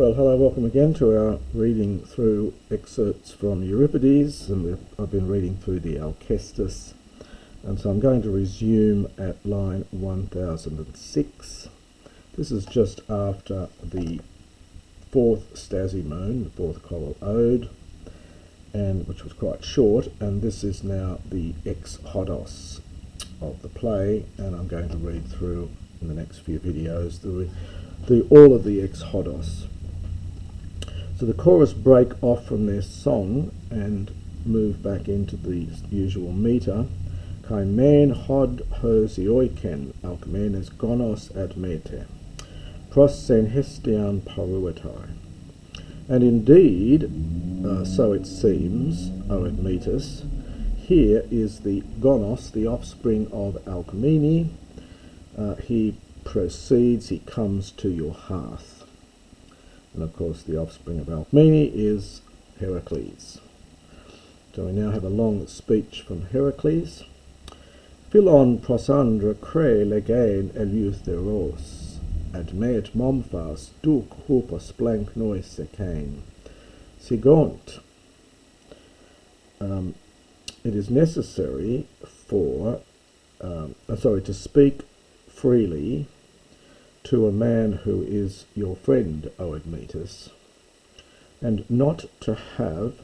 Well, hello, welcome again to our reading through excerpts from Euripides, and I've been reading through the Alkestis, and so I'm going to resume at line 1006. This is just after the fourth Stasimone, the fourth choral ode, and which was quite short, and this is now the ex hodos of the play, and I'm going to read through in the next few videos all of the ex hodos. So the chorus break off from their song and move back into the usual meter. Kai men hod hos ioiken alkemenes gonos admete, pros sen hestian paruetai. And indeed, so it seems, O Admetos, here is the gonos, the offspring of Alcmene. He proceeds, he comes to your hearth. And of course the offspring of Alcmene is Herakles. So we now have a long speech from Herakles. Philon prosandra cre legain eleutheros, admet momphas duc hupos blank nois secain. Sigont. It is necessary to speak freely to a man who is your friend, O Admetos, and not to have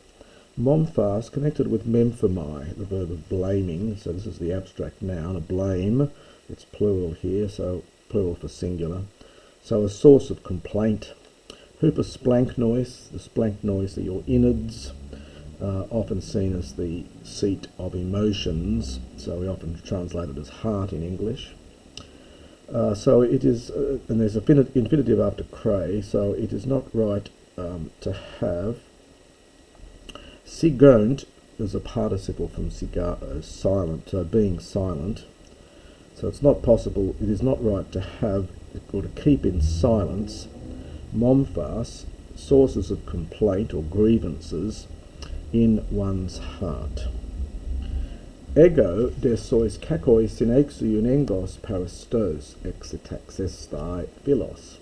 momphas connected with memphomai, the verb of blaming. So this is the abstract noun, a blame. It's plural here, so plural for singular. So a source of complaint. Hupus splanknois, the splanknois are your innards, often seen as the seat of emotions, so we often translate it as heart in English. So it is, and there's an infinitive after cray, so it is not right to have sigont as a participle from sigar, silent, so being silent. So it's not possible, it is not right to have or to keep in silence momphas, sources of complaint or grievances in one's heart. Ego desois kakois synexiunengos paristos exitaxestai philos.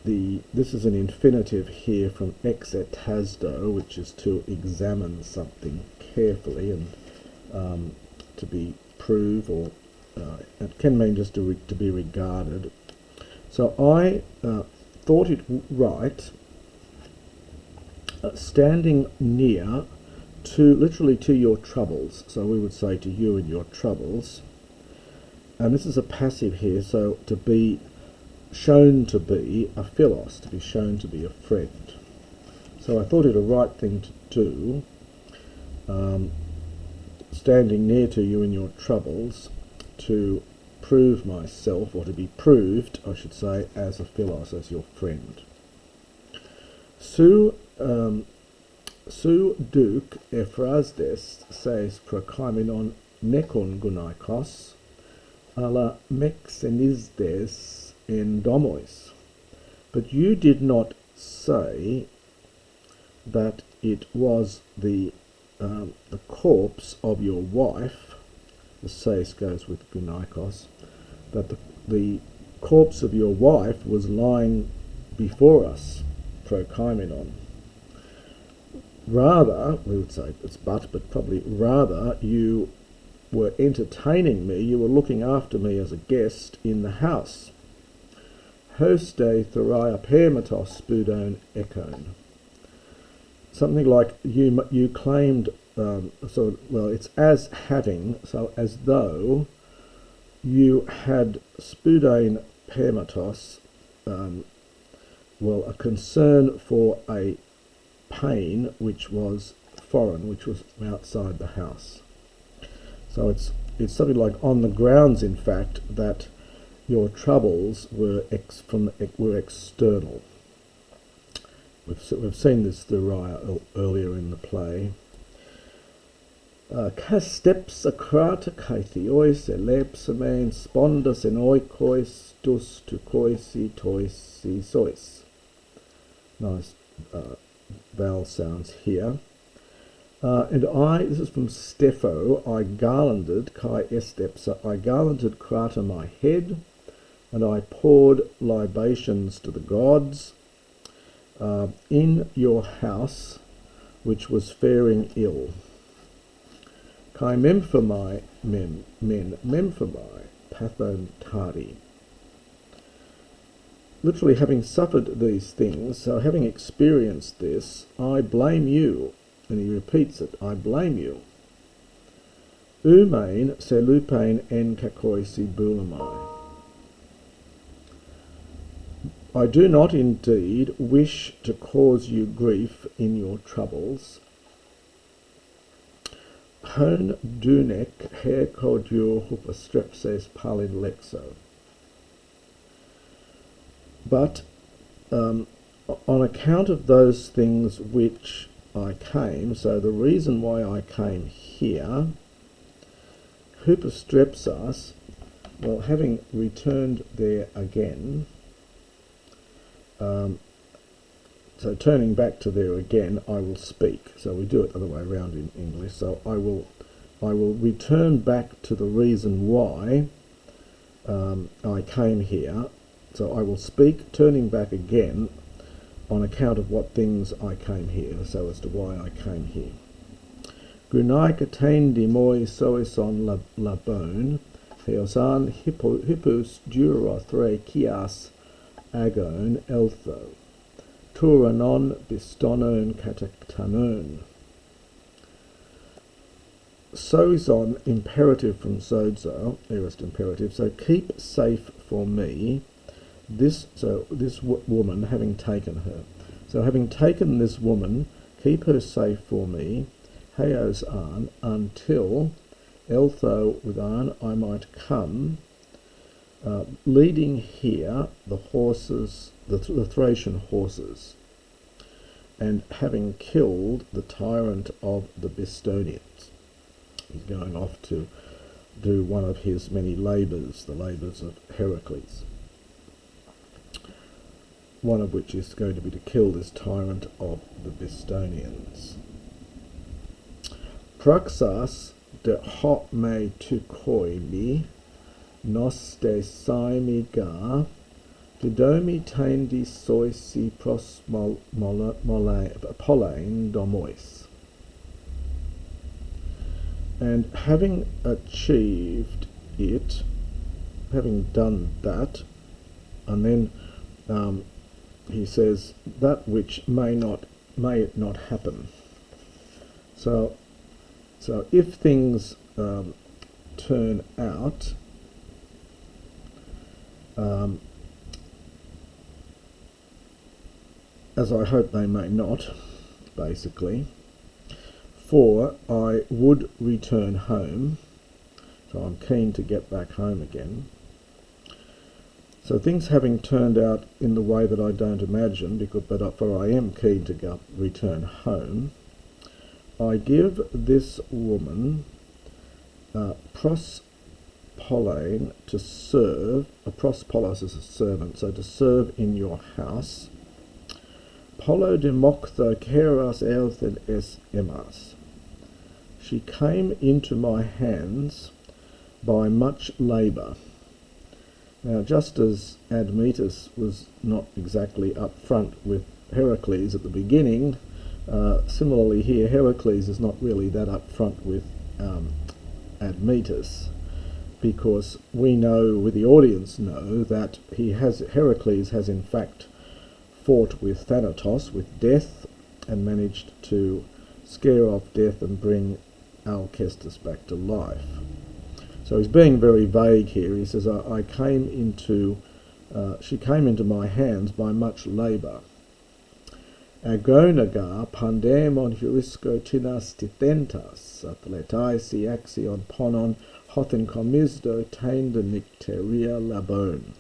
This is an infinitive here from exetasdo, which is to examine something carefully and to be proved, or it can mean just to be regarded. So I thought it right, standing near, literally to your troubles, so we would say to you and your troubles, and this is a passive here, so to be shown to be a philos, to be shown to be a friend. So I thought it a right thing to do, standing near to you in your troubles, to prove myself, or to be proved, I should say, as a philos, as your friend. Su duc Ephrasdes says prokaimenon nekon gunaikos, ala mexenisdes en domois. But you did not say that it was the corpse of your wife, the seis goes with gunaikos, that the corpse of your wife was lying before us, prokaimenon. Rather, we would say it's but probably rather, you were entertaining me, you were looking after me as a guest in the house. Hoste thoria permatos spudon ekon. Something like you claimed, it's as having, so as though you had spudane permatos, a concern for a pain which was foreign, which was outside the house. So it's something like on the grounds, in fact, that your troubles were external. We've seen this through earlier in the play. Casteps acrata kaithiois elepsamen spondas en oikois dus tu koisi toisi sois. Nice vowel sounds here. This is from Stepho, I garlanded, kai estepsa, I garlanded crata my head, and I poured libations to the gods in your house, which was faring ill. Kai memphomai men memphomai pathon tari. Literally, having suffered these things, so having experienced this, I blame you. And he repeats it, I blame you. Umain se lupain en kakoisi bulamai. I do not indeed wish to cause you grief in your troubles. Hon dunek her kodur hupastrepses palin lexo. But on account of those things which I came, so the reason why I came here, hupastrepsas, well, having returned there again, so turning back to there again, I will speak. So we do it the other way around in English. So I will return back to the reason why I came here. So I will speak, turning back again, on account of what things I came here, so as to why I came here. Gunai katain dimoi soison labone, theosan hippus dura thre kias agon eltho, turanon bistonon kataktanon. Soison, imperative from sozo, aorist imperative, so keep safe for me. This woman, having taken her. So having taken this woman, keep her safe for me, heos an, until eltho with an I might come, leading here the horses, the Thracian horses, and having killed the tyrant of the Bistonians. He's going off to do one of his many labours, the labours of Herakles, one of which is going to be to kill this tyrant of the Bistonians. Praxas de hot me tu koimi, nos de saimi ga, didomi tendi soisi pros polain domois. And having achieved it, having done that, and then he says that which may not happen. So if things turn out as I hope they may not, basically, for I would return home, so I'm keen to get back home again. So things having turned out in the way that I don't imagine, for I am keen to return home, I give this woman prospolain to serve, a prospolos is a servant, so to serve in your house. Polo demoktho keras elthen es emas. She came into my hands by much labour. Now, just as Admetos was not exactly up front with Herakles at the beginning, similarly here Herakles is not really that up front with Admetos, because we the audience know, that Herakles has in fact fought with Thanatos, with death, and managed to scare off death and bring Alkestis back to life. So he's being very vague here. He says, she came into my hands by much labour. Agonaga pandemon heurisco tinas tithentas, athletai axion ponon hothen comisdo tainda nicteria labone.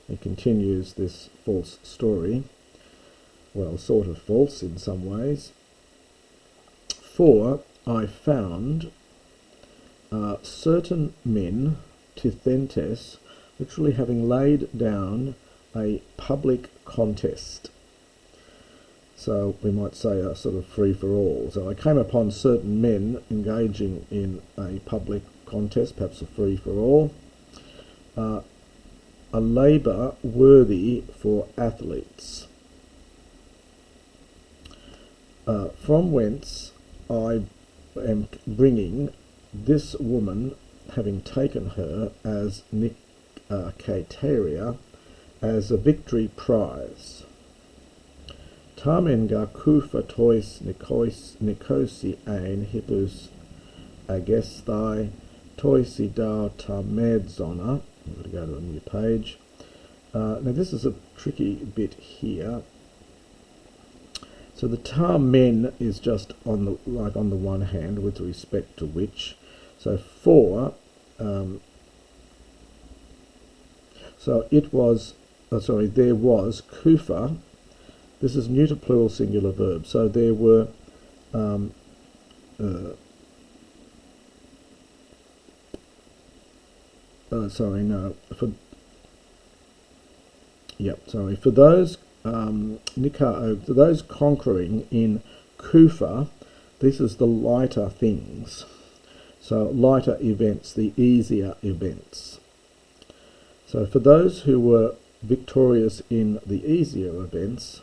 He continues this false story, well, sort of false in some ways. For I found certain men, tithentes, literally having laid down a public contest. So we might say a sort of free-for-all. So I came upon certain men engaging in a public contest, perhaps a free-for-all, a labour worthy for athletes, from whence I am bringing this woman, having taken her as Nicateria, as a victory prize. Tamen ga kufa tois Nicosi ein hippus agestai toisi dau tamedzona. I'm going to go to a new page. Now this is a tricky bit here. So the tamen is just on the one hand with respect to which. So for so it was there was kufa. This is neuter plural singular verb. So there were for those those conquering in Kufa, this is the lighter things. So lighter events, the easier events. So for those who were victorious in the easier events,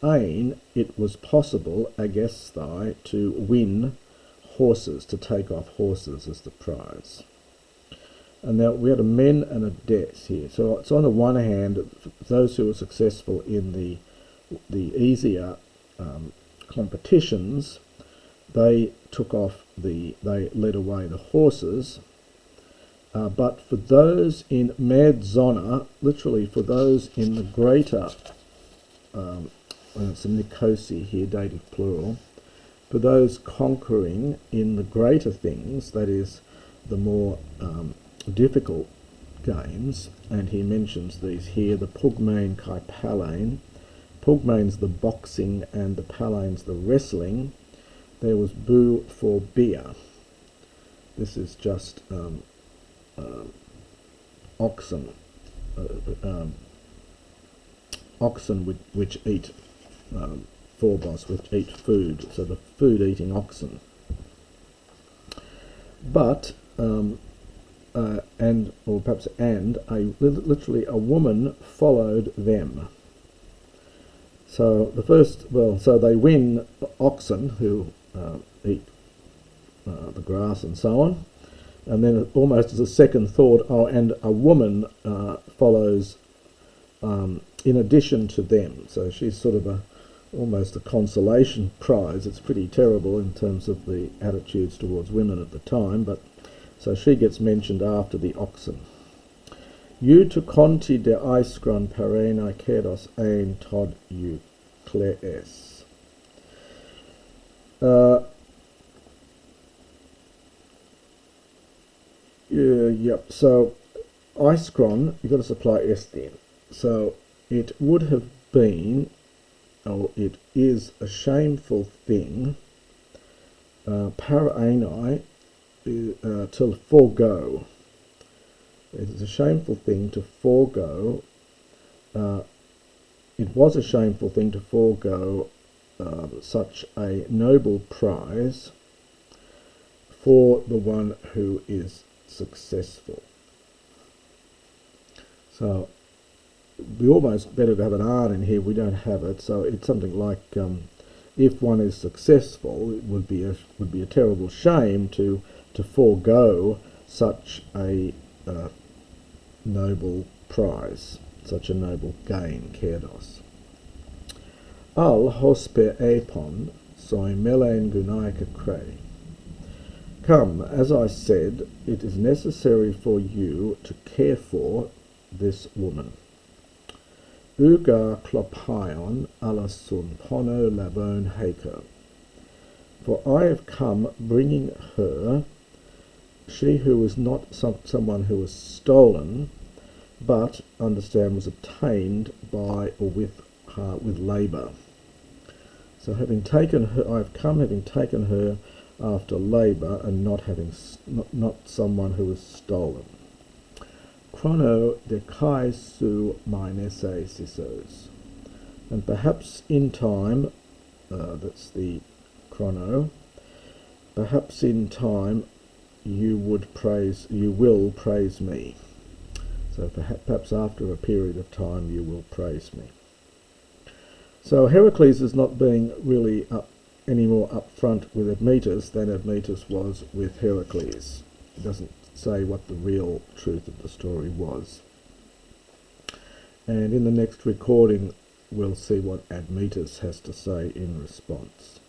it was possible, agestai, to win horses, to take off horses as the prize. And now we had a men and a des here. So it's on the one hand, those who were successful in the easier competitions, they they led away the horses. But for those in medzona, literally for those in the greater, it's a Nicosi here, dative plural, for those conquering in the greater things, that is, the more difficult games, and he mentions these here, the pugmain kai palain. Pugmain's the boxing and the palain's the wrestling. There was bu for beer. This is just oxen. Oxen which eat phobos, which eat food, so the food-eating oxen. But literally a woman followed them. So so they win oxen who eat the grass and so on, and then almost as a second thought, and a woman follows in addition to them. So she's sort of almost a consolation prize. It's pretty terrible in terms of the attitudes towards women at the time, but so she gets mentioned after the oxen. You to conti de aiskron parena kedos ein tod Euklees. Yep, so aiskron, you've got to supply s then. So it would have been, or it is a shameful thing, paraenai, to forego. It is a shameful thing to forego. It was a shameful thing to forego such a noble prize for the one who is successful. So we almost better to have an R in here. We don't have it, so it's something like if one is successful, it would be a terrible shame to forego such a noble prize, such a noble gain, kerdos. Al hospe epon soi melen gunaika cray. Come, as I said, it is necessary for you to care for this woman. Uga klopion alasun pono labone hako. For I have come bringing her, she who was not someone who was stolen, but, understand, was obtained by or with labour. So having taken her, I have come having taken her after labour, and not someone who was stolen. Chrono de kai su minese sisos. And perhaps in time, that's the chrono, perhaps in time you will praise me. So perhaps after a period of time you will praise me. So Herakles is not being really any more upfront with Admetos than Admetos was with Herakles. He doesn't say what the real truth of the story was. And in the next recording we'll see what Admetos has to say in response.